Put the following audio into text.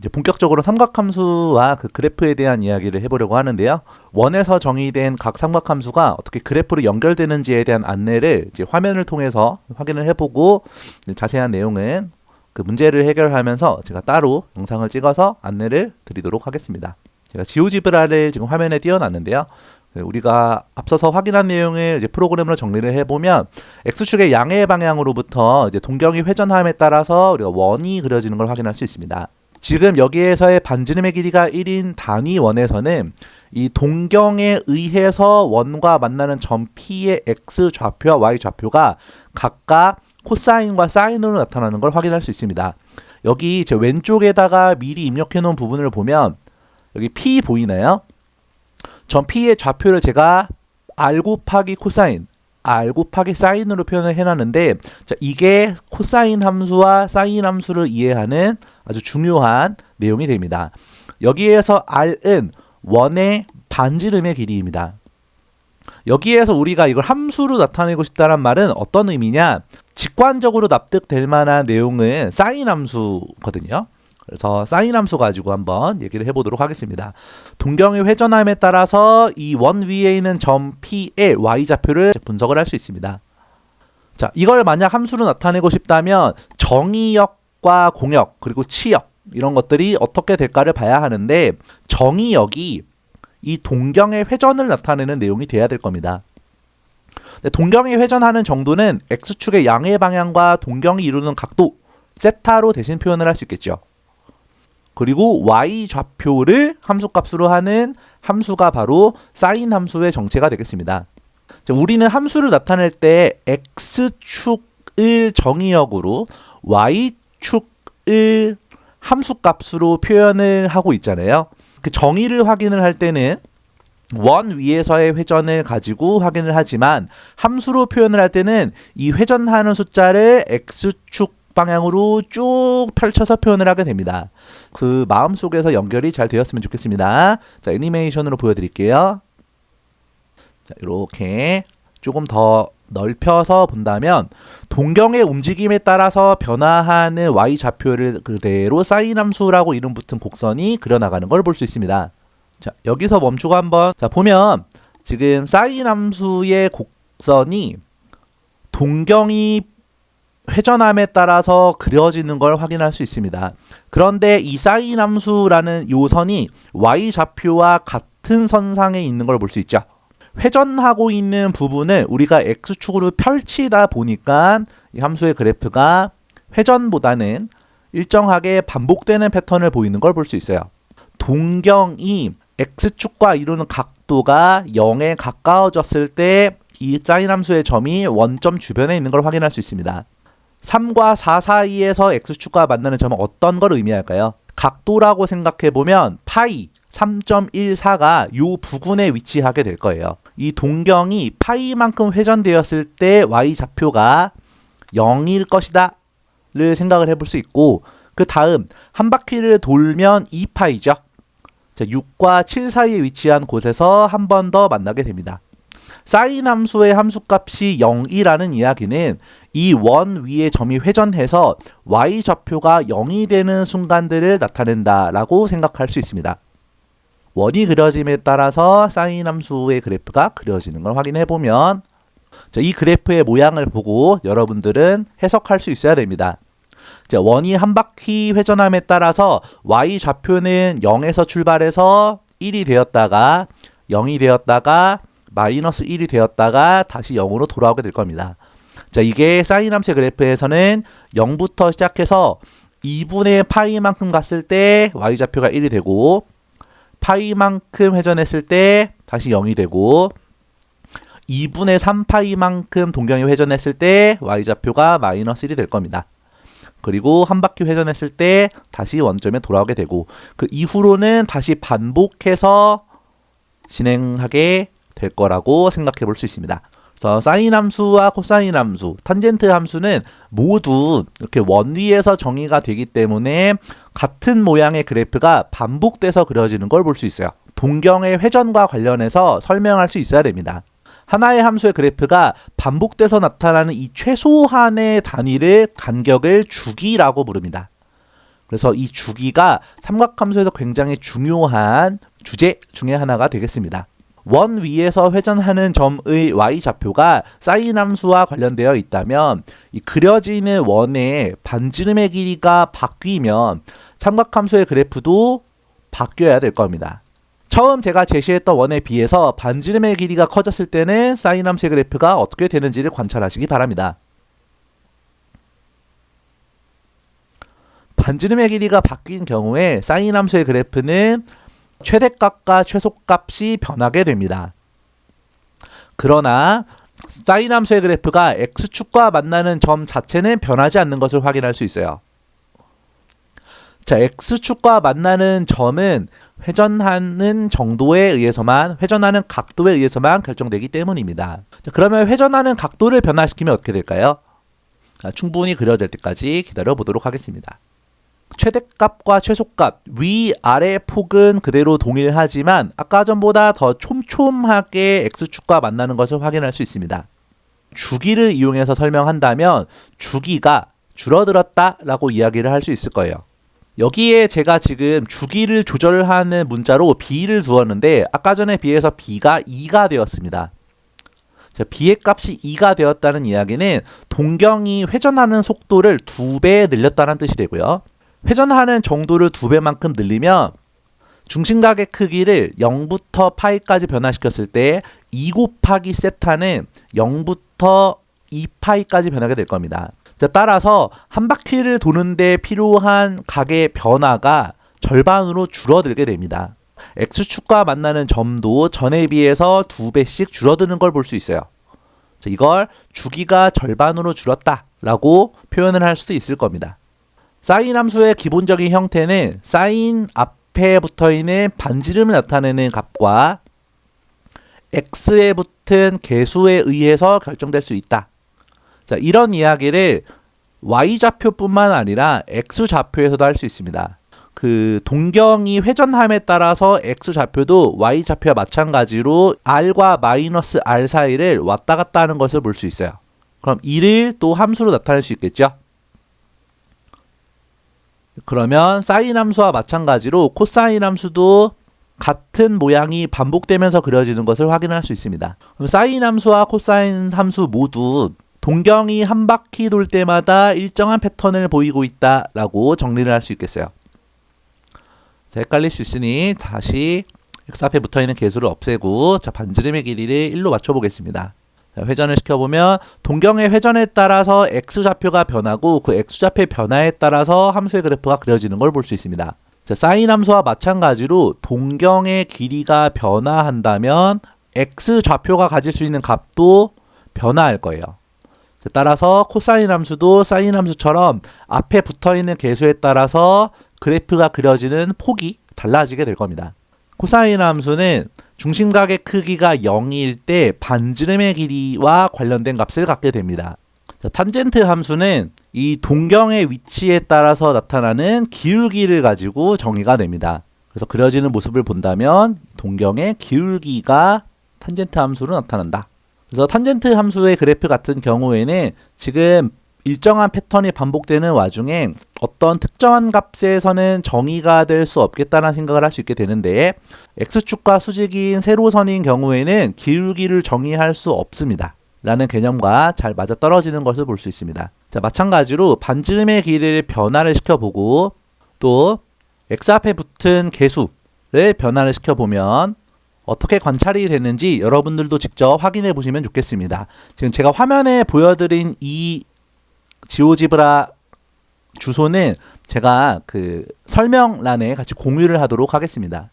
이제 본격적으로 삼각함수와 그 그래프에 대한 이야기를 해보려고 하는데요. 원에서 정의된 각 삼각함수가 어떻게 그래프로 연결되는지에 대한 안내를 이제 화면을 통해서 확인을 해보고 자세한 내용은 그 문제를 해결하면서 제가 따로 영상을 찍어서 안내를 드리도록 하겠습니다. 제가 지오지브라를 지금 화면에 띄워놨는데요. 우리가 앞서서 확인한 내용을 이제 프로그램으로 정리를 해보면 X축의 양의 방향으로부터 이제 동경이 회전함에 따라서 우리가 원이 그려지는 걸 확인할 수 있습니다. 지금 여기에서의 반지름의 길이가 1인 단위 원에서는 이 동경에 의해서 원과 만나는 점 P의 X 좌표와 Y 좌표가 각각 코사인과 사인으로 나타나는 걸 확인할 수 있습니다. 여기 제 왼쪽에다가 미리 입력해 놓은 부분을 보면 여기 P 보이나요? 점 P의 좌표를 제가 R 곱하기 코사인, R 곱하기 사인으로 표현을 해놨는데, 자, 이게 코사인 함수와 사인 함수를 이해하는 아주 중요한 내용이 됩니다. 여기에서 R은 원의 반지름의 길이입니다. 여기에서 우리가 이걸 함수로 나타내고 싶다는 말은 어떤 의미냐? 직관적으로 납득될 만한 내용은 사인 함수거든요. 그래서 사인 함수 가지고 한번 얘기를 해보도록 하겠습니다. 동경의 회전함에 따라서 이 원 위에 있는 점 P의 Y좌표를 분석을 할 수 있습니다. 자, 이걸 만약 함수로 나타내고 싶다면 정의역과 공역 그리고 치역 이런 것들이 어떻게 될까를 봐야 하는데, 정의역이 이 동경의 회전을 나타내는 내용이 돼야 될 겁니다. 동경이 회전하는 정도는 X축의 양의 방향과 동경이 이루는 각도 세타로 대신 표현을 할 수 있겠죠. 그리고 Y 좌표를 함수값으로 하는 함수가 바로 사인 함수의 정체가 되겠습니다. 자, 우리는 함수를 나타낼 때 X축을 정의역으로 Y축을 함수값으로 표현을 하고 있잖아요. 그 정의를 확인을 할 때는 원 위에서의 회전을 가지고 확인을 하지만 함수로 표현을 할 때는 이 회전하는 숫자를 X축 방향으로 쭉 펼쳐서 표현을 하게 됩니다. 그 마음속에서 연결이 잘 되었으면 좋겠습니다. 자, 애니메이션으로 보여드릴게요. 자, 이렇게 조금 더 넓혀서 본다면 동경의 움직임에 따라서 변화하는 Y 좌표를 그대로 사인 함수라고 이름 붙은 곡선이 그려나가는 걸 볼 수 있습니다. 자, 여기서 멈추고 한번 보면 지금 사인 함수의 곡선이 동경이 회전함에 따라서 그려지는 걸 확인할 수 있습니다. 그런데 이 사인 함수라는 요선이 Y 좌표와 같은 선상에 있는 걸 볼 수 있죠. 회전하고 있는 부분을 우리가 X축으로 펼치다 보니까 이 함수의 그래프가 회전보다는 일정하게 반복되는 패턴을 보이는 걸 볼 수 있어요. 동경이 X축과 이루는 각도가 0에 가까워졌을 때 이 사인 함수의 점이 원점 주변에 있는 걸 확인할 수 있습니다. 3과 4 사이에서 X축과 만나는 점은 어떤 걸 의미할까요? 각도라고 생각해보면 파이 3.14가 요 부근에 위치하게 될 거예요. 이 동경이 파이만큼 회전되었을 때 Y좌표가 0일 것이다 를 생각을 해볼 수 있고, 그 다음 한 바퀴를 돌면 2파이죠. 자, 6과 7 사이에 위치한 곳에서 한 번 더 만나게 됩니다. 사인 함수의 함수값이 0이라는 이야기는 이 원 위에 점이 회전해서 Y 좌표가 0이 되는 순간들을 나타낸다라고 생각할 수 있습니다. 원이 그려짐에 따라서 사인 함수의 그래프가 그려지는 걸 확인해 보면, 자, 이 그래프의 모양을 보고 여러분들은 해석할 수 있어야 됩니다. 자, 원이 한 바퀴 회전함에 따라서 Y 좌표는 0에서 출발해서 1이 되었다가 0이 되었다가 마이너스 1이 되었다가 다시 0으로 돌아오게 될 겁니다. 자, 이게 사인 함수의 그래프에서는 0부터 시작해서 2분의 파이만큼 갔을 때 Y좌표가 1이 되고, 파이만큼 회전했을 때 다시 0이 되고, 2분의 3파이만큼 동경이 회전했을 때 Y좌표가 마이너스 1이 될 겁니다. 그리고 한 바퀴 회전했을 때 다시 원점에 돌아오게 되고, 그 이후로는 다시 반복해서 진행하게 될 거라고 생각해 볼 수 있습니다. 그래서 사인 함수와 코사인 함수, 탄젠트 함수는 모두 이렇게 원 위에서 정의가 되기 때문에 같은 모양의 그래프가 반복돼서 그려지는 걸 볼 수 있어요. 동경의 회전과 관련해서 설명할 수 있어야 됩니다. 하나의 함수의 그래프가 반복돼서 나타나는 이 최소한의 단위를 간격을 주기라고 부릅니다. 그래서 이 주기가 삼각함수에서 굉장히 중요한 주제 중에 하나가 되겠습니다. 원 위에서 회전하는 점의 y좌표가 사인 함수와 관련되어 있다면 이 그려지는 원의 반지름의 길이가 바뀌면 삼각함수의 그래프도 바뀌어야 될 겁니다. 처음 제가 제시했던 원에 비해서 반지름의 길이가 커졌을 때는 사인 함수의 그래프가 어떻게 되는지를 관찰하시기 바랍니다. 반지름의 길이가 바뀐 경우에 사인 함수의 그래프는 최대값과 최소값이 변하게 됩니다. 그러나 사인 함수의 그래프가 x축과 만나는 점 자체는 변하지 않는 것을 확인할 수 있어요. 자, x축과 만나는 점은 회전하는 정도에 의해서만, 회전하는 각도에 의해서만 결정되기 때문입니다. 자, 그러면 회전하는 각도를 변화시키면 어떻게 될까요? 충분히 그려질 때까지 기다려 보도록 하겠습니다. 최대값과 최소값, 위아래 폭은 그대로 동일하지만 아까 전보다 더 촘촘하게 x축과 만나는 것을 확인할 수 있습니다. 주기를 이용해서 설명한다면 주기가 줄어들었다 라고 이야기를 할 수 있을 거예요. 여기에 제가 지금 주기를 조절하는 문자로 b를 두었는데 아까 전에 비해서 b가 2가 되었습니다. 자, b의 값이 2가 되었다는 이야기는 동경이 회전하는 속도를 2배 늘렸다는 뜻이 되고요. 회전하는 정도를 2배만큼 늘리면 중심각의 크기를 0부터 파이까지 변화시켰을 때 2 곱하기 세타는 0부터 2파이까지 변하게 될 겁니다. 자, 따라서 한 바퀴를 도는데 필요한 각의 변화가 절반으로 줄어들게 됩니다. x축과 만나는 점도 전에 비해서 2배씩 줄어드는 걸 볼 수 있어요. 자, 이걸 주기가 절반으로 줄었다 라고 표현을 할 수도 있을 겁니다. 사인 함수의 기본적인 형태는 사인 앞에 붙어있는 반지름을 나타내는 값과 x에 붙은 계수에 의해서 결정될 수 있다. 자, 이런 이야기를 y좌표뿐만 아니라 x좌표에서도 할 수 있습니다. 그 동경이 회전함에 따라서 x좌표도 y좌표와 마찬가지로 r과 마이너스 r 사이를 왔다 갔다 하는 것을 볼 수 있어요. 그럼 이를 또 함수로 나타낼 수 있겠죠? 그러면 사인 함수와 마찬가지로 코사인 함수도 같은 모양이 반복되면서 그려지는 것을 확인할 수 있습니다. 그럼 사인 함수와 코사인 함수 모두 동경이 한 바퀴 돌 때마다 일정한 패턴을 보이고 있다라고 정리를 할 수 있겠어요. 자, 헷갈릴 수 있으니 다시 x 앞에 붙어있는 계수를 없애고 자, 반지름의 길이를 1로 맞춰보겠습니다. 자, 회전을 시켜보면 동경의 회전에 따라서 x좌표가 변하고 그 x좌표의 변화에 따라서 함수의 그래프가 그려지는 걸 볼 수 있습니다. 자, 사인 함수와 마찬가지로 동경의 길이가 변화한다면 x좌표가 가질 수 있는 값도 변화할 거예요. 자, 따라서 코사인 함수도 사인 함수처럼 앞에 붙어있는 계수에 따라서 그래프가 그려지는 폭이 달라지게 될 겁니다. 코사인 함수는 중심각의 크기가 0일 때 반지름의 길이와 관련된 값을 갖게 됩니다. 자, 탄젠트 함수는 이 동경의 위치에 따라서 나타나는 기울기를 가지고 정의가 됩니다. 그래서 그려지는 모습을 본다면 동경의 기울기가 탄젠트 함수로 나타난다. 그래서 탄젠트 함수의 그래프 같은 경우에는 지금 일정한 패턴이 반복되는 와중에 어떤 특정한 값에서는 정의가 될 수 없겠다는 생각을 할 수 있게 되는데 x축과 수직인 세로선인 경우에는 기울기를 정의할 수 없습니다. 라는 개념과 잘 맞아떨어지는 것을 볼 수 있습니다. 자, 마찬가지로 반지름의 길이를 변화를 시켜보고 또 x 앞에 붙은 계수를 변화를 시켜보면 어떻게 관찰이 되는지 여러분들도 직접 확인해 보시면 좋겠습니다. 지금 제가 화면에 보여드린 이 지오지브라 주소는 제가 그 설명란에 같이 공유를 하도록 하겠습니다.